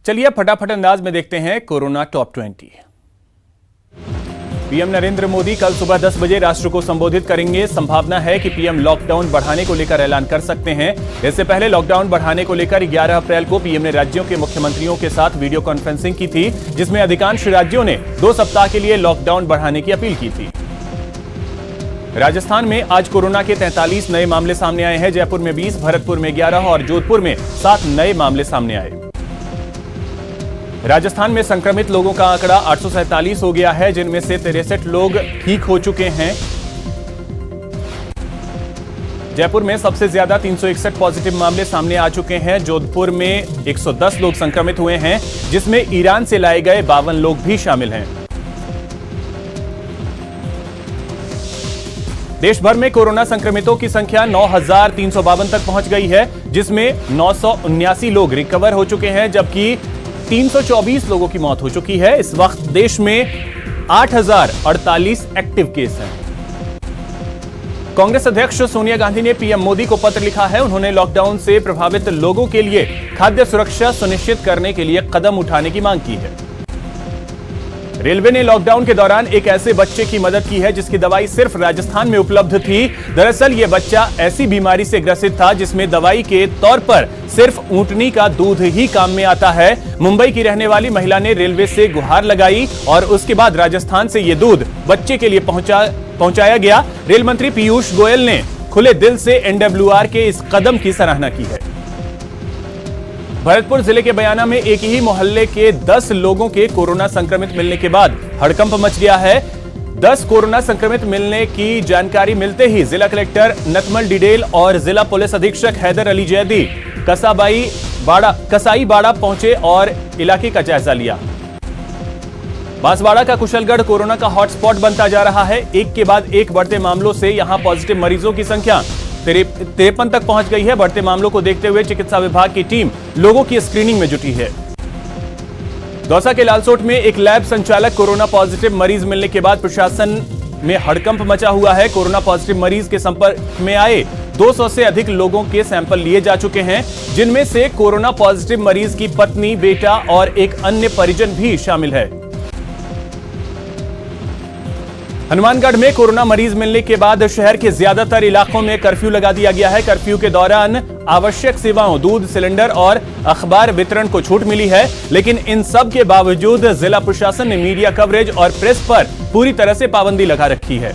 चलिए फटाफट अंदाज में देखते हैं corona top 20। PM Narendra Modi कल सुबह 10 बजे राष्ट्र को संबोधित करेंगे। संभावना है कि पीएम लॉकडाउन बढ़ाने को लेकर ऐलान कर सकते हैं। इससे पहले लॉकडाउन बढ़ाने को लेकर 11 अप्रैल को पीएम ने राज्यों के मुख्यमंत्रियों के साथ वीडियो कॉन्फ्रेंसिंग की थी, जिसमें अधिकांश राज्यों ने 2 सप्ताह के लिए लॉकडाउन बढ़ाने की अपील की थी। राजस्थान में आज कोरोना के 43 नए मामले सामने आए हैं। जयपुर में 20, भरतपुर में 11 और जोधपुर में 7 नए मामले सामने आए। राजस्थान में संक्रमित लोगों का आंकड़ा 847 हो गया है, जिनमें से 63 लोग ठीक हो चुके हैं। जयपुर में सबसे ज्यादा 361 पॉजिटिव मामले सामने आ चुके हैं। जोधपुर में 110 लोग संक्रमित हुए हैं, जिसमें ईरान से लाए गए 52 लोग भी शामिल हैं। देश भर में कोरोना संक्रमितों की संख्या 9,352 तक पहुंच गई है, जिसमें 979 लोग रिकवर हो चुके हैं, जबकि 324 लोगों की मौत हो चुकी है। इस वक्त देश में 8,048 एक्टिव केस हैं। कांग्रेस अध्यक्ष सोनिया गांधी ने पीएम मोदी को पत्र लिखा है। उन्होंने लॉकडाउन से प्रभावित लोगों के लिए खाद्य सुरक्षा सुनिश्चित करने के लिए कदम उठाने की मांग की है। रेलवे ने लॉकडाउन के दौरान एक ऐसे बच्चे की मदद की है जिसकी दवाई सिर्फ राजस्थान में उपलब्ध थी। दरअसल यह बच्चा ऐसी बीमारी से ग्रसित था जिसमें दवाई के तौर पर सिर्फ ऊंटनी का दूध ही काम में आता है। मुंबई की रहने वाली महिला ने रेलवे से गुहार लगाई और उसके बाद राजस्थान से यह दूध बच्चे के लिए पहुंचाया गया। रेल मंत्री पीयूष गोयल ने खुले दिल से एनडब्ल्यूआर के इस कदम की सराहना की है। भरतपुर जिले के बयाना में एक ही मोहल्ले के 10 लोगों के कोरोना संक्रमित मिलने के बाद हड़कंप मच गया है। 10 कोरोना संक्रमित मिलने की जानकारी मिलते ही जिला कलेक्टर नतमल डिडेल और जिला पुलिस अधीक्षक हैदर अली जैदी कसाई बाड़ा पहुंचे और इलाके का जायजा लिया। बांसवाड़ा का कुशलगढ़ कोरोना का हॉटस्पॉट बनता जा रहा है। एक के बाद एक बढ़ते मामलों से यहां पॉजिटिव मरीजों की संख्या 53 तक पहुंच गई है। बढ़ते मामलों को देखते हुए चिकित्सा विभाग की टीम लोगों की स्क्रीनिंग में जुटी है। दौसा के लालसोट में एक लैब संचालक कोरोना पॉजिटिव मरीज मिलने के बाद प्रशासन में हड़कंप मचा हुआ है। कोरोना पॉजिटिव मरीज के संपर्क में आए 200 से अधिक लोगों के सैंपल लिए जा चुके हैं, जिनमें से कोरोना पॉजिटिव मरीज की पत्नी, बेटा और एक अन्य परिजन भी शामिल है। हनुमानगढ़ में कोरोना मरीज मिलने के बाद शहर के ज्यादातर इलाकों में कर्फ्यू लगा दिया गया है। कर्फ्यू के दौरान आवश्यक सेवाओं, दूध, सिलेंडर और अखबार वितरण को छूट मिली है, लेकिन इन सब के बावजूद जिला प्रशासन ने मीडिया कवरेज और प्रेस पर पूरी तरह से पाबंदी लगा रखी है।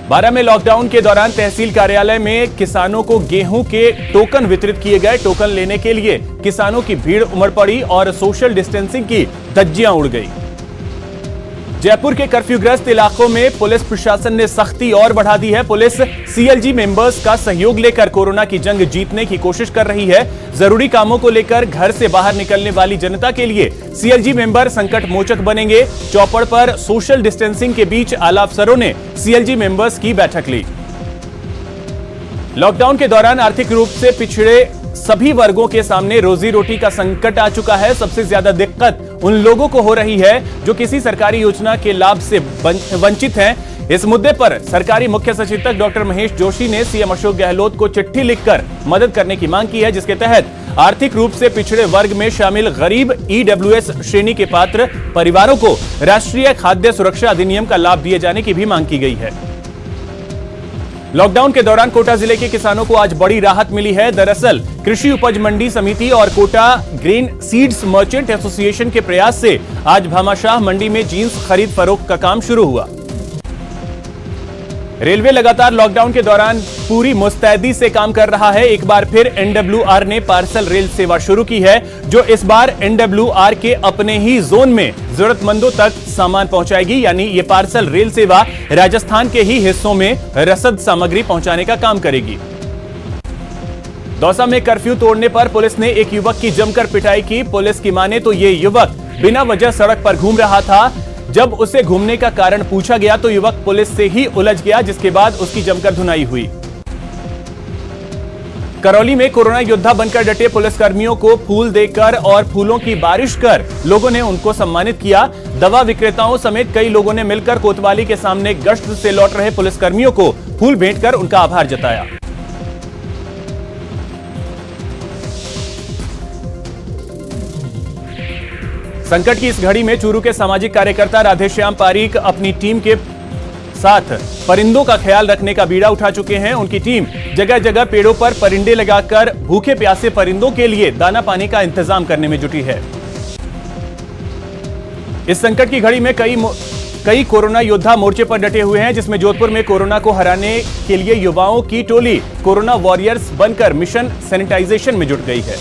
बारां में लॉकडाउन के दौरान तहसील कार्यालय में किसानों को गेहूं के टोकन वितरित किए गए। टोकन लेने के लिए किसानों की भीड़ उमड़ पड़ी और सोशल डिस्टेंसिंग की धज्जियां उड़ गई। जयपुर के कर्फ्यूग्रस्त इलाकों में पुलिस प्रशासन ने सख्ती और बढ़ा दी है। पुलिस सीएलजी मेंबर्स का सहयोग लेकर कोरोना की जंग जीतने की कोशिश कर रही है। जरूरी कामों को लेकर घर से बाहर निकलने वाली जनता के लिए सीएलजी मेंबर संकट मोचक बनेंगे। चौपड़ पर सोशल डिस्टेंसिंग के बीच आला अफसरों ने सीएलजी मेंबर्स की बैठक ली। लॉकडाउन के दौरान आर्थिक रूप से पिछड़े सभी वर्गों के सामने रोजी रोटी का संकट आ चुका है। सबसे ज्यादा दिक्कत उन लोगों को हो रही है जो किसी सरकारी योजना के लाभ से वंचित हैं। इस मुद्दे पर सरकारी मुख्य सचेतक डॉक्टर महेश जोशी ने सीएम अशोक गहलोत को चिट्ठी लिखकर मदद करने की मांग की है, जिसके तहत आर्थिक रूप से पिछड़े वर्ग में शामिल गरीब ईडब्ल्यूएस श्रेणी के पात्र परिवारों को राष्ट्रीय खाद्य सुरक्षा अधिनियम का लाभ दिए जाने की भी मांग की गई है। लॉकडाउन के दौरान कोटा जिले के किसानों को आज बड़ी राहत मिली है। दरअसल कृषि उपज मंडी समिति और Kota grain seeds merchant association के प्रयास से आज भामाशाह मंडी में जींस खरीद फरोख्त का काम शुरू हुआ। रेलवे लगातार लॉकडाउन के दौरान पूरी मुस्तैदी से काम कर रहा है। एक बार फिर एनडब्ल्यूआर ने पार्सल रेल सेवा शुरू की है, जो इस बार एनडब्ल्यूआर के अपने ही जोन में जरूरतमंदों तक सामान पहुंचाएगी। यानी ये पार्सल रेल सेवा राजस्थान के ही हिस्सों में रसद सामग्री पहुंचाने का काम करेगी। दौसा में कर्फ्यू तोड़ने पर पुलिस ने एक युवक की जमकर पिटाई की। पुलिस की माने तो ये युवक बिना वजह सड़क पर घूम रहा था। जब उसे घूमने का कारण पूछा गया तो युवक पुलिस से ही उलझ गया, जिसके बाद उसकी जमकर धुनाई हुई। करौली में कोरोना योद्धा बनकर डटे पुलिसकर्मियों को फूल देकर और फूलों की बारिश कर लोगों ने उनको सम्मानित किया। दवा विक्रेताओं समेत कई लोगों ने मिलकर कोतवाली के सामने गश्त से लौट रहे पुलिसकर्मियों को फूल भेंट कर उनका आभार जताया। संकट की इस घड़ी में चूरू के सामाजिक कार्यकर्ता राधेश्याम पारीक अपनी टीम के साथ परिंदों का ख्याल रखने का बीड़ा उठा चुके हैं। उनकी टीम जगह जगह पेड़ों पर परिंदे लगाकर भूखे प्यासे परिंदों के लिए दाना पानी का इंतजाम करने में जुटी है। इस संकट की घड़ी में कई कोरोना योद्धा मोर्चे पर डटे हुए हैं, जिसमें जोधपुर में कोरोना को हराने के लिए युवाओं की टोली कोरोना वॉरियर्स बनकर मिशन सैनिटाइजेशन में जुट गई है।